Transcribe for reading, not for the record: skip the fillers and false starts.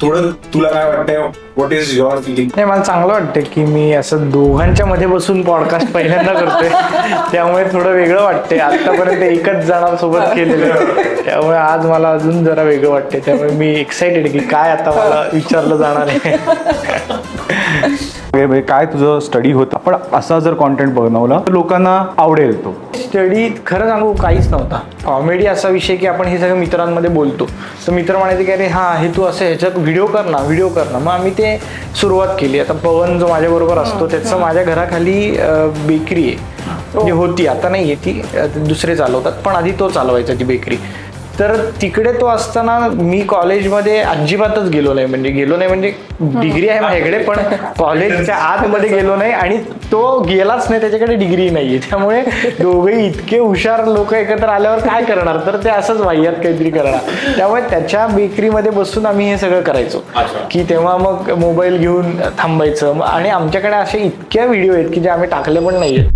थोडं तुला काय वाटतंय, व्हॉट इज युअर फिलिंग? नाही, मला चांगलं वाटतं की मी असं दोघांच्या मध्ये बसून पॉडकास्ट पहिल्यांदा करतोय. त्यामुळे थोडं वेगळं वाटतंय. आतापर्यंत एकच जणांसोबत केलेलं, त्यामुळे आज मला अजून जरा वेगळं वाटतंय. त्यामुळे मी एक्साइटेड की काय आता मला विचारलं जाणार आहे. काय तुझं स्टडी होतं, पण असा जर कॉन्टेंट बनवला तर लोकांना आवडेल. तो स्टडी खरं सांगू काहीच नव्हता. कॉमेडी असा विषय की आपण हे सगळं मित्रांमध्ये बोलतो, तर मित्र म्हणायचे की अरे हा हे तू असं ह्याच्यात व्हिडिओ कर ना. मग आम्ही ते सुरुवात केली. आता पवन जो माझ्याबरोबर असतो त्याचं माझ्या घराखाली बेकरी आहे, म्हणजे होती, आता नाही आहे ती, दुसरे चालवतात, पण आधी तो चालवायचा ती बेकरी. तर तिकडे तो असताना मी कॉलेजमध्ये अजिबातच गेलो नाही म्हणजे डिग्री आहे माझ्याकडे, पण कॉलेजच्या आतमध्ये गेलो नाही आणि तो गेलाच नाही, त्याच्याकडे डिग्री नाहीये. त्यामुळे दोघेही इतके हुशार लोक एकत्र आल्यावर काय करणार, तर ते असंच वाह्यात काहीतरी करणार. त्यामुळे त्याच्या बेकरीमध्ये बसून आम्ही हे सगळं करायचो की तेव्हा मग मोबाईल घेऊन थांबायचं. आणि आमच्याकडे असे इतक्या व्हिडिओ आहेत की जे आम्ही टाकले पण नाहीये.